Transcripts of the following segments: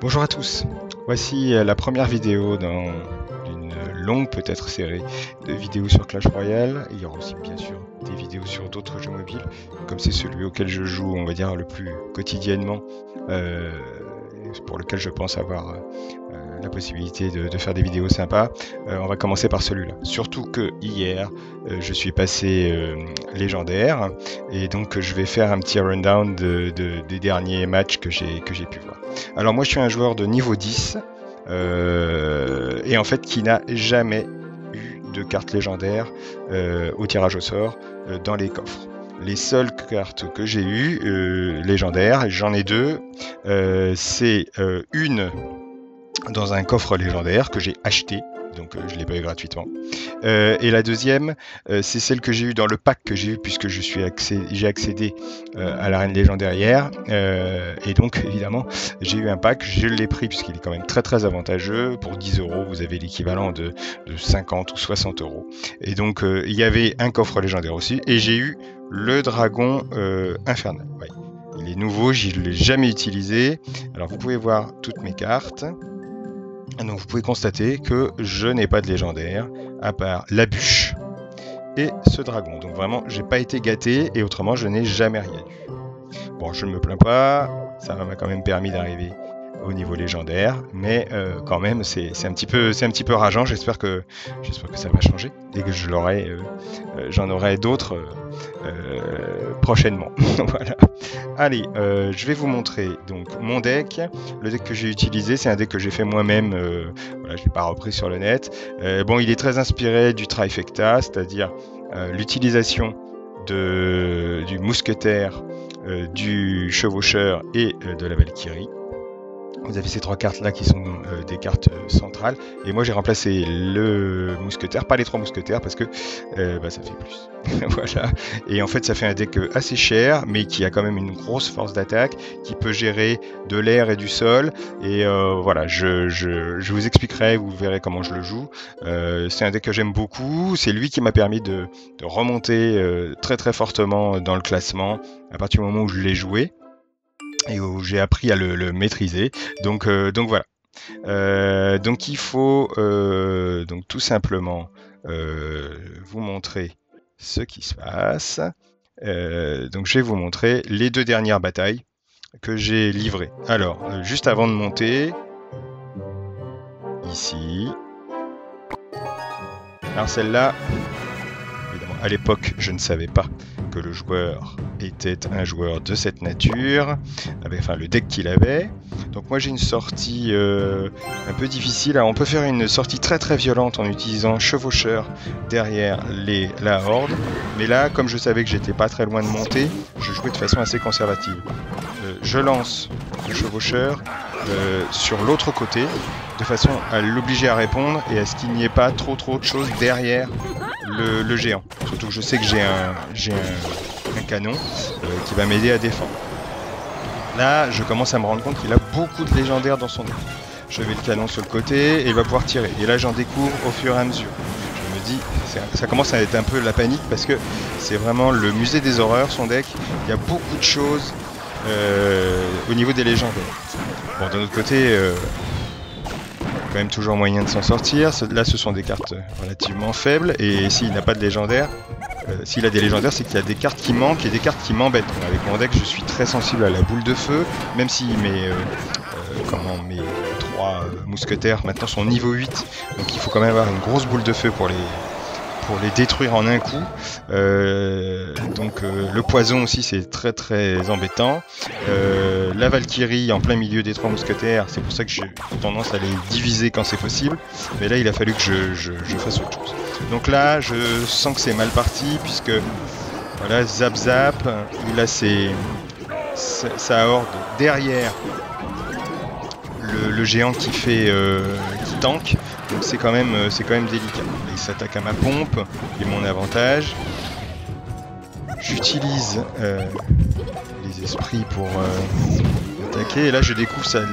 Bonjour à tous, voici la première vidéo dans une longue peut-être série de vidéos sur Clash Royale. Il y aura aussi bien sûr des vidéos sur d'autres jeux mobiles, comme c'est celui auquel je joue on va dire le plus quotidiennement, pour lequel je pense avoir la possibilité de faire des vidéos sympas. On va commencer par celui-là, surtout que hier je suis passé légendaire et donc je vais faire un petit rundown des derniers matchs que j'ai pu voir. Alors moi je suis un joueur de niveau 10 et en fait qui n'a jamais eu de carte légendaire au tirage au sort dans les coffres. Les seules cartes que j'ai eues légendaires, j'en ai deux, c'est une dans un coffre légendaire que j'ai acheté, donc je ne l'ai pas eu gratuitement. Et la deuxième, c'est celle que j'ai eue dans le pack que j'ai eu puisque j'ai accédé à l'arène légendaire hier. Et donc évidemment, j'ai eu un pack, je l'ai pris puisqu'il est quand même très avantageux. Pour 10 €, vous avez l'équivalent de 50 ou 60 €. Et donc il y avait un coffre légendaire aussi. Et j'ai eu le dragon infernal. Ouais. Il est nouveau, je ne l'ai jamais utilisé. Alors vous pouvez voir toutes mes cartes. Donc vous pouvez constater que je n'ai pas de légendaire à part la bûche et ce dragon. Donc vraiment, j'ai pas été gâté et autrement, je n'ai jamais rien eu. Bon, je ne me plains pas, ça m'a quand même permis d'arriver au niveau légendaire, mais quand même, c'est un petit peu rageant. J'espère que ça va changer et que j'en aurai d'autres prochainement. Voilà. Allez, je vais vous montrer donc mon deck. Le deck que j'ai utilisé, c'est un deck que j'ai fait moi-même. Voilà, je l'ai pas repris sur le net. Bon, il est très inspiré du trifecta, c'est-à-dire l'utilisation du mousquetaire, du chevaucheur et de la Valkyrie. Vous avez ces trois cartes là qui sont des cartes centrales et moi j'ai remplacé le mousquetaire, pas les trois mousquetaires parce que ça fait plus. Voilà, et en fait ça fait un deck assez cher mais qui a quand même une grosse force d'attaque, qui peut gérer de l'air et du sol et voilà, je vous expliquerai, vous verrez comment je le joue. C'est un deck que j'aime beaucoup, c'est lui qui m'a permis de remonter très fortement dans le classement à partir du moment où je l'ai joué et où j'ai appris à le maîtriser. Donc voilà. Donc il faut donc tout simplement vous montrer ce qui se passe. Donc je vais vous montrer les deux dernières batailles que j'ai livrées. Alors, juste avant de monter, ici. Alors celle-là, évidemment, à l'époque, je ne savais pas que le joueur était un joueur de cette nature, avec enfin le deck qu'il avait. Donc moi j'ai une sortie un peu difficile. Alors, on peut faire une sortie très violente en utilisant chevaucheur derrière la horde, mais là comme je savais que j'étais pas très loin de monter, je jouais de façon assez conservative. Je lance le chevaucheur sur l'autre côté de façon à l'obliger à répondre et à ce qu'il n'y ait pas trop de choses derrière le géant. Surtout que je sais que j'ai un canon qui va m'aider à défendre. Là, je commence à me rendre compte qu'il a beaucoup de légendaires dans son deck. Je mets le canon sur le côté et il va pouvoir tirer. Et là, j'en découvre au fur et à mesure. Je me dis, ça commence à être un peu la panique parce que c'est vraiment le musée des horreurs, son deck. Il y a beaucoup de choses au niveau des légendaires. Bon, d'un autre côté, quand même toujours moyen de s'en sortir. Là, ce sont des cartes relativement faibles. Et s'il n'a pas de légendaire, s'il a des légendaires, c'est qu'il y a des cartes qui manquent et des cartes qui m'embêtent. Avec mon deck, je suis très sensible à la boule de feu, même si mes trois mousquetaires maintenant sont niveau 8. Donc il faut quand même avoir une grosse boule de feu pour les détruire en un coup. Le poison aussi, c'est très embêtant. La Valkyrie en plein milieu des trois mousquetaires, c'est pour ça que j'ai tendance à les diviser quand c'est possible. Mais là, il a fallu que je fasse autre chose. Donc là, je sens que c'est mal parti, puisque voilà, zap, il a sa horde derrière le géant qui tank. Donc c'est quand même délicat. Il s'attaque à ma pompe, et mon avantage. J'utilise les esprits pour attaquer. Et là je découvre la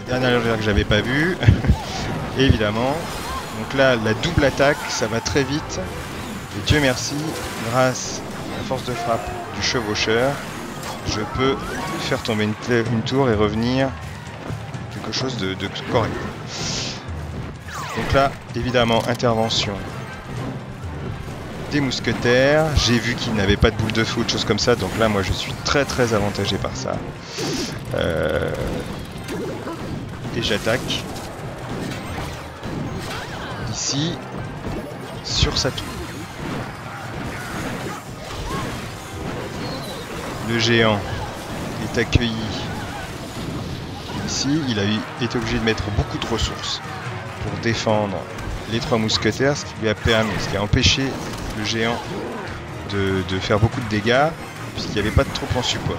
dernière légendaire que j'avais pas vue. Évidemment. Donc là la double attaque, ça va très vite. Et Dieu merci, grâce à la force de frappe du chevaucheur, je peux faire tomber une tour et revenir quelque chose de correct. Donc là, évidemment, intervention des mousquetaires. J'ai vu qu'ils n'avaient pas de boule de feu ou de choses comme ça, donc là, moi, je suis très très avantagé par ça. Et j'attaque ici sur sa tour. Le géant est accueilli ici. Il a été obligé de mettre beaucoup de ressources pour défendre les 3 mousquetaires, ce qui a empêché le géant de faire beaucoup de dégâts, puisqu'il n'y avait pas de troupes en support.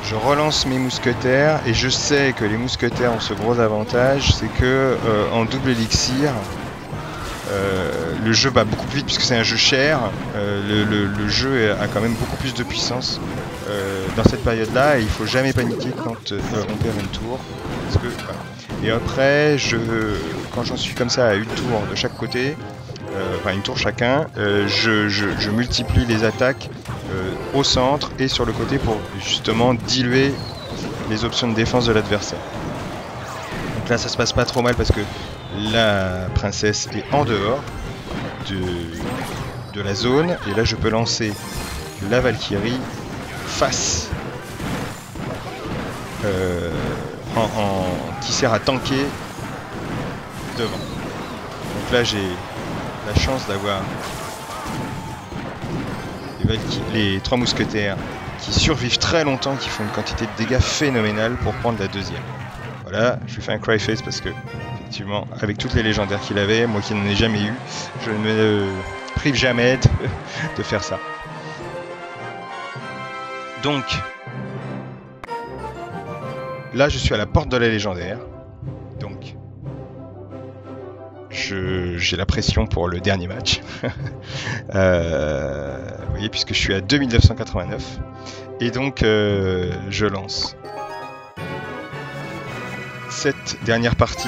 Je relance mes mousquetaires et je sais que les mousquetaires ont ce gros avantage, c'est que en double élixir, le jeu va beaucoup plus vite puisque c'est un jeu cher. Le jeu a quand même beaucoup plus de puissance dans cette période-là, et il faut jamais paniquer quand on perd une tour. Parce que, voilà. Et après, quand j'en suis comme ça à une tour de chaque côté, enfin une tour chacun, je multiplie les attaques au centre et sur le côté pour justement diluer les options de défense de l'adversaire. Donc là, ça se passe pas trop mal parce que la princesse est en dehors de la zone, et là je peux lancer la Valkyrie face qui sert à tanker devant. Donc là j'ai la chance d'avoir les 3 mousquetaires qui survivent très longtemps, qui font une quantité de dégâts phénoménale pour prendre la deuxième. Voilà, je lui fais un cry face parce que effectivement, avec toutes les légendaires qu'il avait, moi qui n'en ai jamais eu, je ne me prive jamais de faire ça. Donc, là je suis à la porte de la légendaire. Donc, j'ai la pression pour le dernier match. Vous voyez, puisque je suis à 2989. Et donc, je lance cette dernière partie.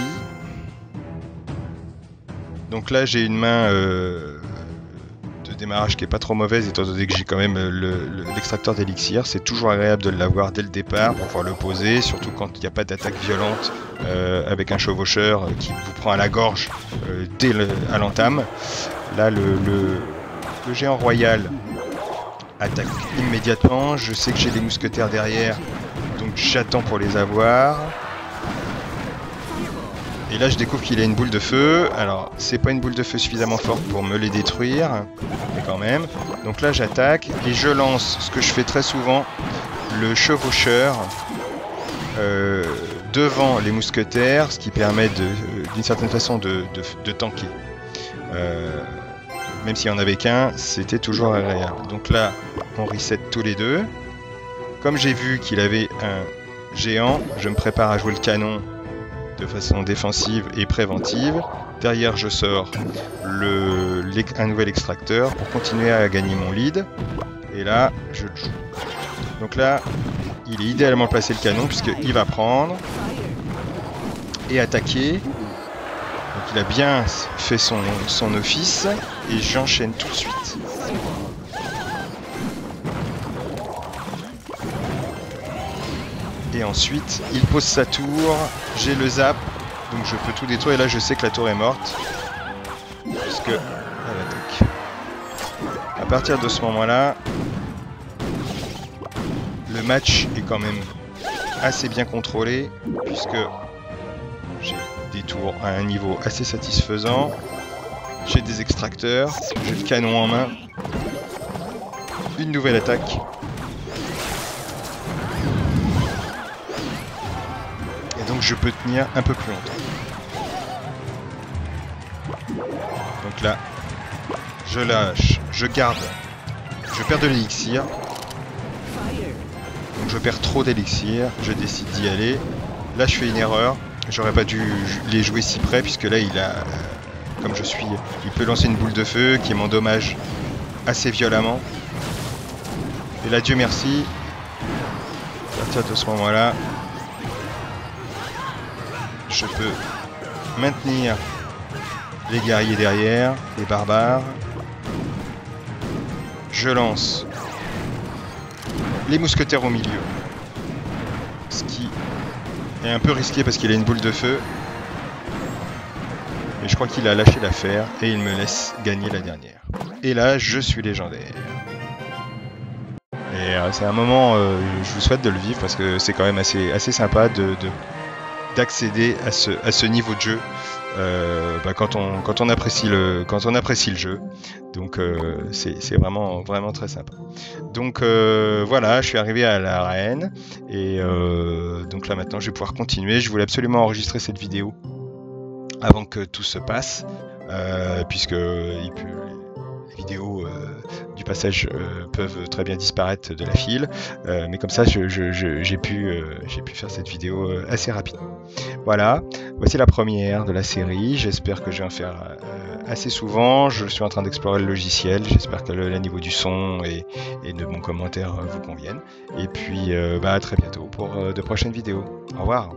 Donc là, j'ai une main de démarrage qui est pas trop mauvaise, étant donné que j'ai quand même l'extracteur d'élixir. C'est toujours agréable de l'avoir dès le départ pour pouvoir le poser, surtout quand il n'y a pas d'attaque violente avec un chevaucheur qui vous prend à la gorge à l'entame. Là, le géant royal attaque immédiatement. Je sais que j'ai des mousquetaires derrière, donc j'attends pour les avoir. Et là je découvre qu'il a une boule de feu. Alors c'est pas une boule de feu suffisamment forte pour me les détruire, mais quand même. Donc là j'attaque et je lance ce que je fais très souvent, le chevaucheur devant les mousquetaires, ce qui permet d'une certaine façon de tanker. Même s'il n'y en avait qu'un, c'était toujours agréable. Donc là on reset tous les deux. Comme j'ai vu qu'il avait un géant, je me prépare à jouer le canon de façon défensive et préventive. Derrière je sors un nouvel extracteur pour continuer à gagner mon lead. Et là je le joue. Donc là il est idéalement placé le canon puisqu'il va prendre et attaquer. Donc il a bien fait son office et j'enchaîne tout de suite. Et ensuite, il pose sa tour, j'ai le zap, donc je peux tout détruire, et là je sais que la tour est morte, puisque elle attaque. À partir de ce moment-là, le match est quand même assez bien contrôlé, puisque j'ai des tours à un niveau assez satisfaisant, j'ai des extracteurs, j'ai le canon en main, une nouvelle attaque. Donc je peux tenir un peu plus longtemps. Donc là, je lâche, je garde, je perds de l'élixir. Donc je perds trop d'élixir, je décide d'y aller. Là je fais une erreur, j'aurais pas dû les jouer si près puisque là il a, comme je suis, il peut lancer une boule de feu qui m'endommage assez violemment. Et là Dieu merci, à partir de ce moment-là, je peux maintenir les guerriers derrière, les barbares. Je lance les mousquetaires au milieu, ce qui est un peu risqué parce qu'il a une boule de feu. Et je crois qu'il a lâché l'affaire et il me laisse gagner la dernière. Et là, je suis légendaire. Et c'est un moment, je vous souhaite de le vivre parce que c'est quand même assez sympa d'accéder à ce niveau de jeu quand on apprécie le jeu. Donc c'est vraiment très sympa. Donc voilà, je suis arrivé à l'arène et donc là maintenant je vais pouvoir continuer. Je voulais absolument enregistrer cette vidéo avant que tout se passe, puisque les vidéos du passage peuvent très bien disparaître de la file, mais comme ça j'ai pu faire cette vidéo assez rapidement. Voilà, voici la première de la série, j'espère que je vais en faire assez souvent, je suis en train d'explorer le logiciel, j'espère que le niveau du son et de mon commentaire vous conviennent, et puis à très bientôt pour de prochaines vidéos. Au revoir.